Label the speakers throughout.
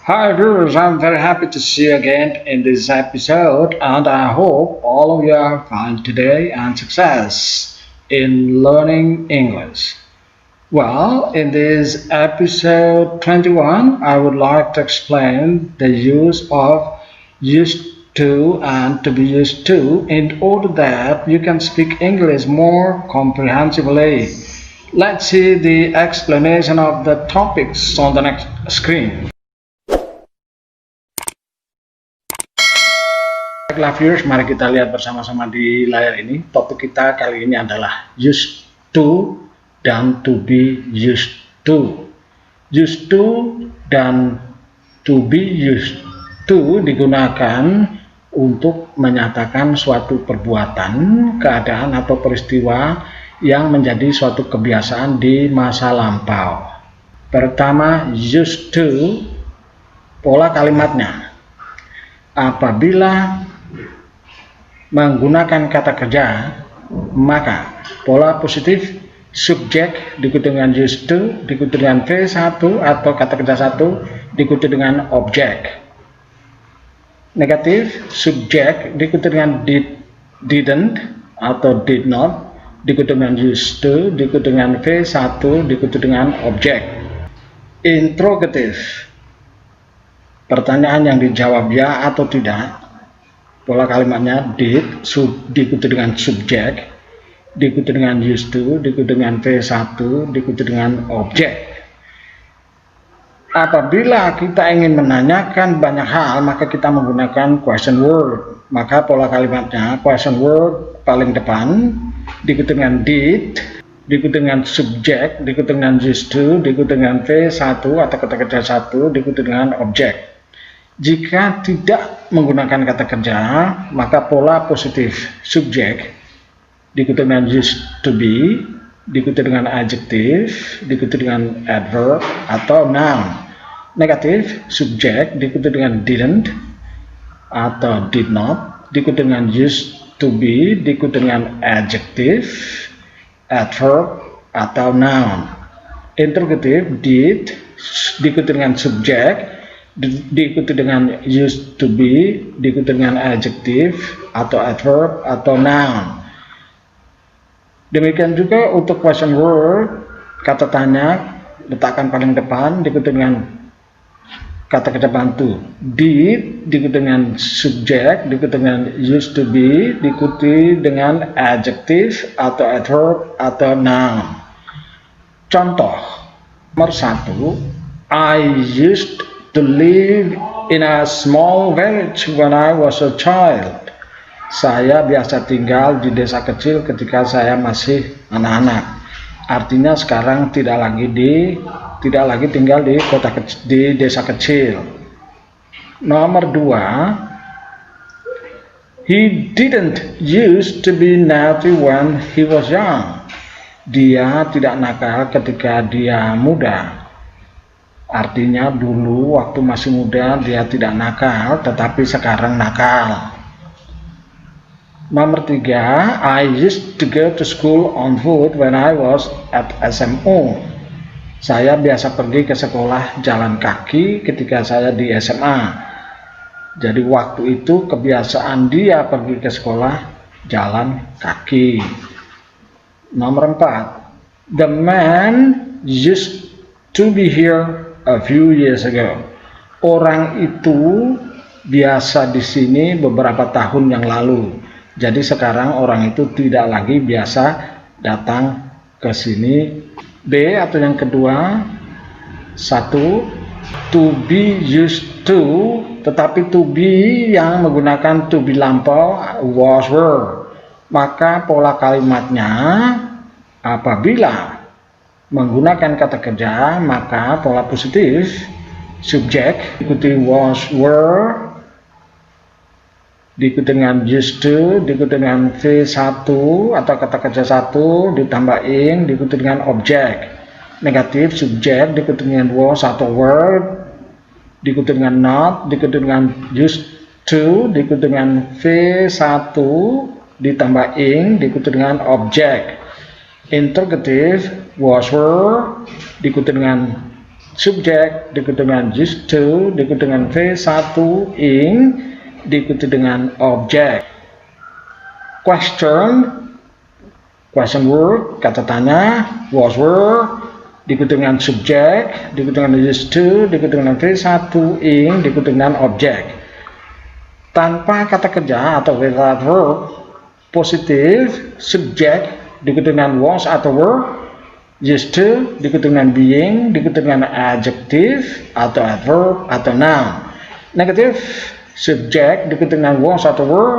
Speaker 1: Hi viewers, I'm very happy to see you again in this episode and I hope all of you are fine today and success in learning English. Well, in this episode 21, I would like to explain the use of used to and to be used to in order that you can speak English more comprehensively. Let's see the explanation of the topics on the next screen. Baiklah viewers, mari kita lihat bersama-sama di layar ini. Topik kita kali ini adalah used to dan to be used to. Used to dan to be used to digunakan untuk menyatakan suatu perbuatan, keadaan atau peristiwa yang menjadi suatu kebiasaan di masa lampau. Pertama, used to, pola kalimatnya. Apabila menggunakan kata kerja, maka pola positif subjek diikuti dengan used to, diikuti dengan V1 atau kata kerja 1, diikuti dengan objek. Negatif subjek diikuti dengan didn't atau did not, diikuti dengan used to, diikuti dengan V1, diikuti dengan objek. Interrogatif, pertanyaan yang dijawab ya atau tidak. Pola kalimatnya did, diikuti dengan subjek, diikuti dengan used to, diikuti dengan V1, diikuti dengan objek. Apabila kita ingin menanyakan banyak hal, maka kita menggunakan question word. Maka pola kalimatnya question word paling depan, diikuti dengan did, diikuti dengan subjek, diikuti dengan used to, diikuti dengan V1 atau kata kerja 1, diikuti dengan objek. Jika tidak menggunakan kata kerja, maka pola positif subjek diikuti dengan used to be, diikuti dengan adjektif, diikuti dengan adverb atau noun. Negatif subjek diikuti dengan didn't atau did not, diikuti dengan used to be, diikuti dengan adjektif, adverb atau noun. Interrogatif did diikuti dengan subjek, diikuti dengan used to be, diikuti dengan adjektif atau adverb atau noun. Demikian juga untuk question word, kata tanya letakkan paling depan, diikuti dengan kata kerja bantu did, diikuti dengan subjek, diikuti dengan used to be, diikuti dengan adjektif atau adverb atau noun. Contoh nomor 1, I used to live in a small village when I was a child. Saya biasa tinggal di desa kecil ketika saya masih anak-anak. Artinya sekarang tidak lagi tinggal di di desa kecil. Nomor 2, he didn't used to be naughty when he was young. Dia tidak nakal ketika dia muda. Artinya dulu waktu masih muda dia tidak nakal, tetapi sekarang nakal. Nomor 3, I used to go to school on foot when I was at SMO. Saya biasa pergi ke sekolah jalan kaki ketika saya di SMA. Jadi waktu itu kebiasaan dia pergi ke sekolah jalan kaki. Nomor 4, the man used to be here a few years ago. Orang itu biasa di sini beberapa tahun yang lalu. Jadi sekarang orang itu tidak lagi biasa datang ke sini. B atau yang kedua, 1, to be used to, tetapi to be yang menggunakan to be lampau was were. Maka pola kalimatnya apabila menggunakan kata kerja, maka pola positif subjek diikuti was were, diikuti dengan used to, diikuti dengan V1 atau kata kerja 1 ditambah ing, diikuti dengan objek. Negatif subjek diikuti dengan was atau were, diikuti dengan not, diikuti dengan used to, diikuti dengan V1 ditambah ing, diikuti dengan objek. Interrogative was were, diikuti dengan subjek diikuti dengan used to, diikuti dengan V1 ing, diikuti dengan objek. Question word, kata tanya, was were, diikuti dengan subjek, diikuti dengan used to, diikuti dengan V1 ing, diikuti dengan objek. Tanpa kata kerja atau without verb, positif, subjek, diikuti dengan was atau were, used to, diikuti dengan being, diikuti dengan adjective atau adverb atau noun. Negatif, subjek, diikuti dengan was atau were,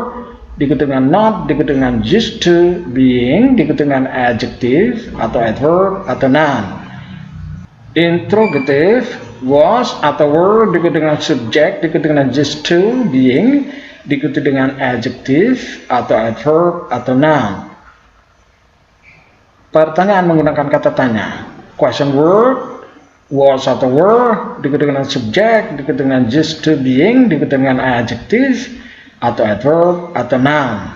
Speaker 1: diikuti dengan not, diikuti dengan used to, being, diikuti dengan adjective atau adverb atau noun. Interrogative, was atau were, diikuti dengan subjek, diikuti dengan used to, being, diikuti dengan adjective atau adverb atau noun. Pertanyaan menggunakan kata tanya. Question word, was atau were, diikuti dengan subjek, diikuti dengan used to, being, diikuti dengan adjective atau adverb atau noun.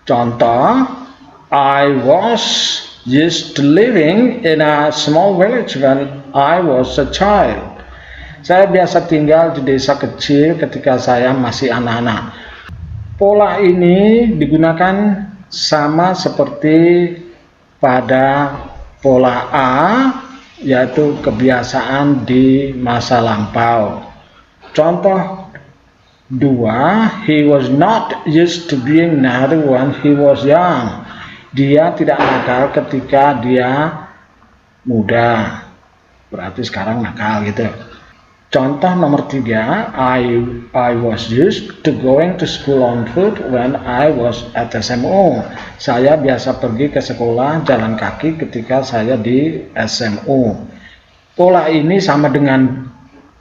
Speaker 1: Contoh, I was used to living in a small village when I was a child. Saya biasa tinggal di desa kecil ketika saya masih anak-anak. Pola ini digunakan sama seperti pada pola A, yaitu kebiasaan di masa lampau. Contoh 2, he was not used to being naughty when he was young. Dia tidak nakal ketika dia muda, berarti sekarang nakal gitu. Contoh nomor 3, I was used to going to school on foot when I was at SMU. Saya biasa pergi ke sekolah jalan kaki ketika saya di SMU. Pola ini sama dengan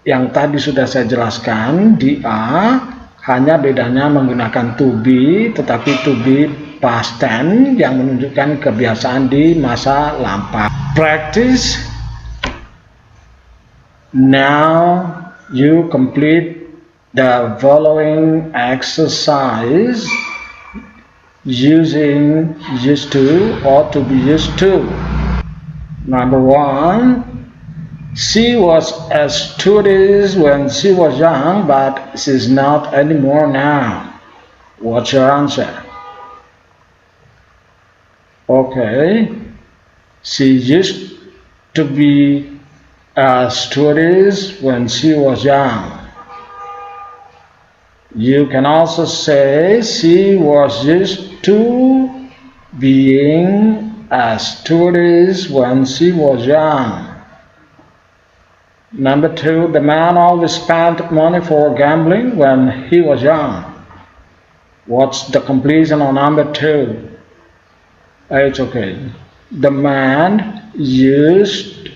Speaker 1: yang tadi sudah saya jelaskan di A, hanya bedanya menggunakan to be, tetapi to be past tense yang menunjukkan kebiasaan di masa lampau. Practice. Now you complete the following exercise using used to or to be used to. Number 1, she was a stewardess when she was young, but she's not anymore now. What's your answer? Okay, she used to be a stewardess when she was young. You can also say she was used to being a stewardess when she was young. Number 2, the man always spent money for gambling when he was young. What's the completion on number 2? It's okay. The man used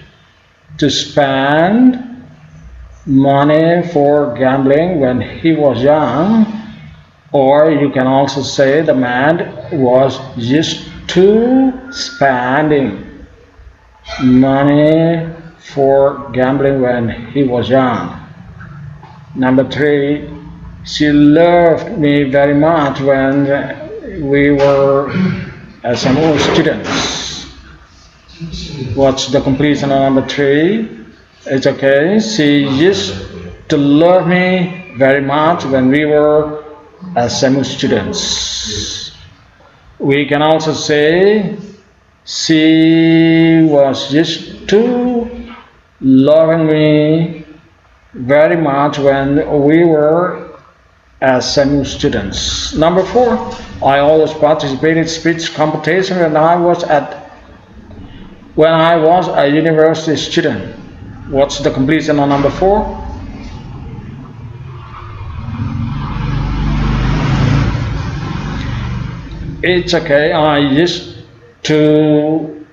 Speaker 1: to spend money for gambling when he was young, or you can also say the man was used to spending money for gambling when he was young. Number 3, she loved me very much when we were SMU students. What's the completion of number 3? It's okay. She used to love me very much when we were SMU students. We can also say she was used to loving me very much when we were SMU students. Number 4, I always participated in speech competition when I was a university student. What's the completion on number 4? It's okay. I used to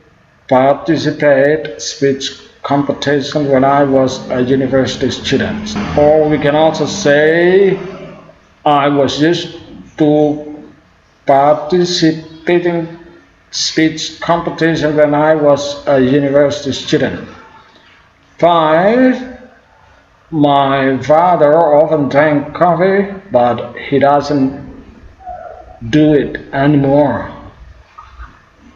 Speaker 1: participate speech competition when I was a university student. Or we can also say I was used to participate in speech competition when I was a university student. 5, my father often drank coffee, but he doesn't do it anymore.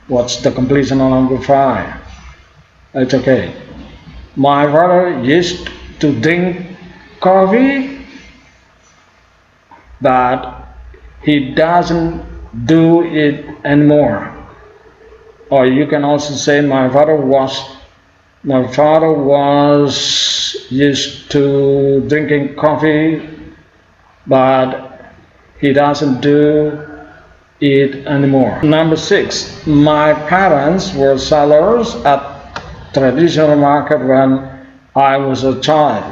Speaker 1: What's the completion on number 5? It's okay. My father used to drink coffee, but he doesn't do it anymore. Or you can also say my father was used to drinking coffee, but he doesn't do it anymore. Number 6, my parents were sellers at traditional market when I was a child.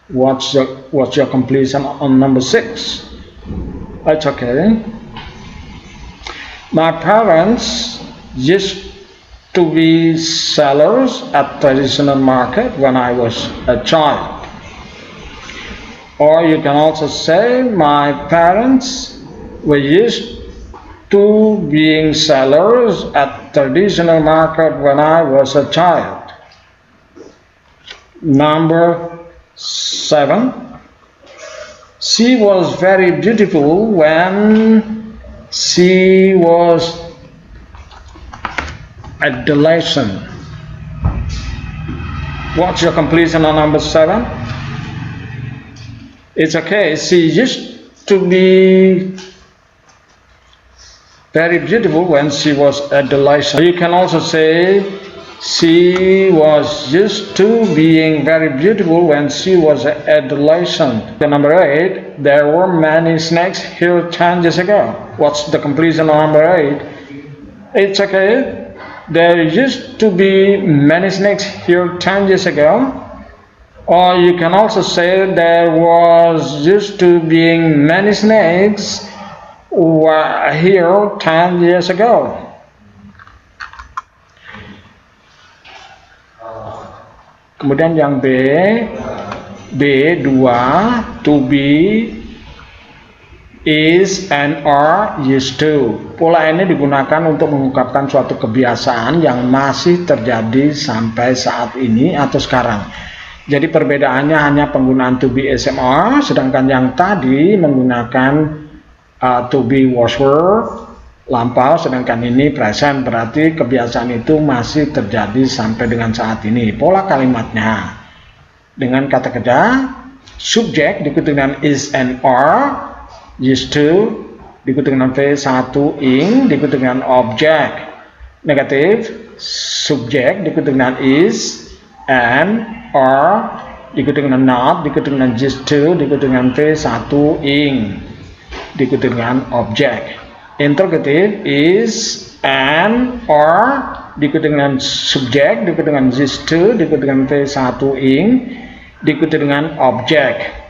Speaker 1: What's your completion on number 6? It's okay. My parents used to be sellers at traditional market when I was a child. Or you can also say my parents were used to being sellers at traditional market when I was a child. Number 7, she was very beautiful when she was adolescent. What's your completion on number 7? It's okay. She used to be very beautiful when she was adolescent. You can also say she was used to being very beautiful when she was adolescent. Number 8, there were many snakes here 10 years ago. What's the completion on number 8? It's okay. There used to be many snakes here 10 years ago. Or you can also say there was used to being many snakes were here 10 years ago. Kemudian yang B2, to be, is, and are, used to. Pola ini digunakan untuk mengungkapkan suatu kebiasaan yang masih terjadi sampai saat ini atau sekarang. Jadi perbedaannya hanya penggunaan to be, is, and are, sedangkan yang tadi menggunakan to be was were lampau, sedangkan ini present, berarti kebiasaan itu masih terjadi sampai dengan saat ini. Pola kalimatnya dengan kata kerja subjek diikuti dengan is and are, used to diikuti dengan V1 ing diikuti dengan objek. Negatif, subjek diikuti dengan is and are diikuti dengan not diikuti dengan used to diikuti dengan V1 ing diikuti dengan objek. Interrogative, is and are diikuti dengan subjek diikuti dengan used to diikuti dengan V1 ing diikuti dengan objek.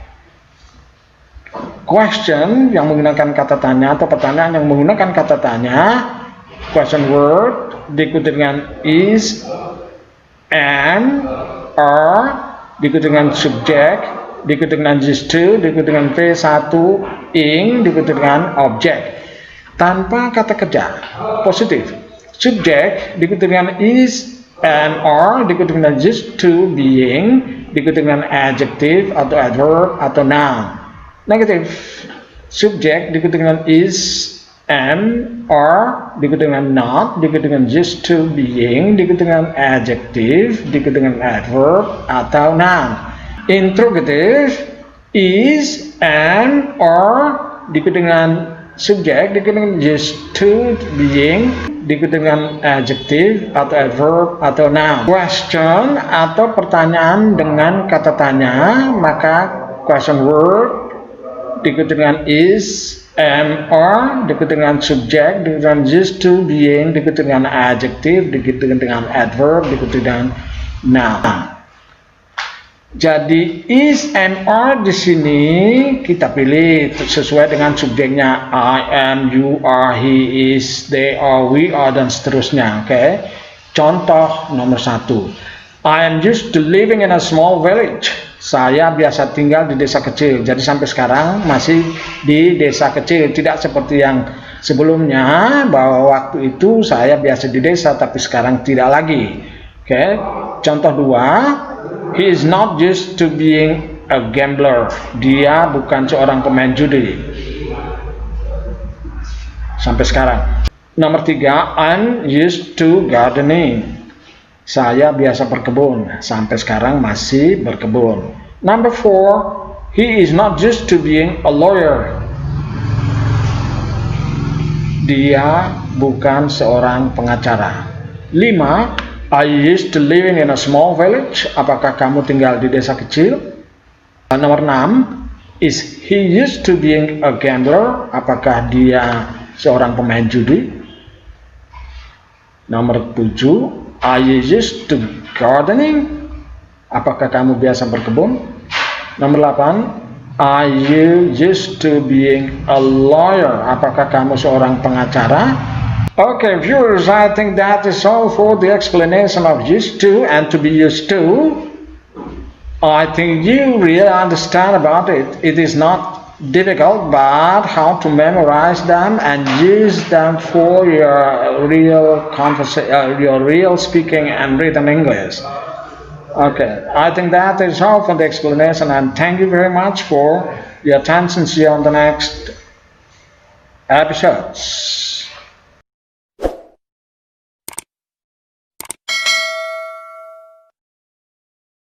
Speaker 1: Question yang menggunakan kata tanya atau pertanyaan yang menggunakan kata tanya, question word diikuti dengan is and are diikuti dengan subjek diikuti dengan used to diikuti dengan V1 ing diikuti dengan objek. Tanpa kata kerja positif, subjek diikuti dengan is and are diikuti dengan used to being diikuti dengan adjective atau adverb atau noun. Negatif, subjek diikuti dengan is and are diikuti dengan not diikuti dengan used to being diikuti dengan adjective diikuti dengan adverb atau noun. Interrogative, is and are diikuti dengan subjek diikuti dengan used to being diikuti dengan adjective atau adverb atau noun. Question atau pertanyaan dengan kata tanya, maka question word diikuti dengan is and are diikuti dengan subjek diikuti dengan used to being diikuti dengan adjective diikuti dengan adverb diikuti dengan noun. Jadi is and are di sini kita pilih sesuai dengan subjeknya. I am, you are, he is, they are, we are, dan seterusnya. Oke. Contoh nomor 1. I am used to living in a small village. Saya biasa tinggal di desa kecil. Jadi sampai sekarang masih di desa kecil, tidak seperti yang sebelumnya bahwa waktu itu saya biasa di desa tapi sekarang tidak lagi. Oke. Contoh 2. He is not used to being a gambler. Dia bukan seorang pemain judi. Sampai sekarang. Nomor 3, I'm used to gardening. Saya biasa berkebun, sampai sekarang masih berkebun. Number 4, he is not used to being a lawyer. Dia bukan seorang pengacara. 5, are you used to living in a small village? Apakah kamu tinggal di desa kecil? Nomor 6, is he used to being a gambler? Apakah dia seorang pemain judi? Nomor 7, are you used to gardening? Apakah kamu biasa berkebun? Nomor 8, are you used to being a lawyer? Apakah kamu seorang pengacara? Okay, viewers, I think that is all for the explanation of used to and to be used to. I think you really understand about it. It is not difficult, but how to memorize them and use them for your real your real speaking and written English. Okay, I think that is all for the explanation, and thank you very much for your attention. See you on the next episodes.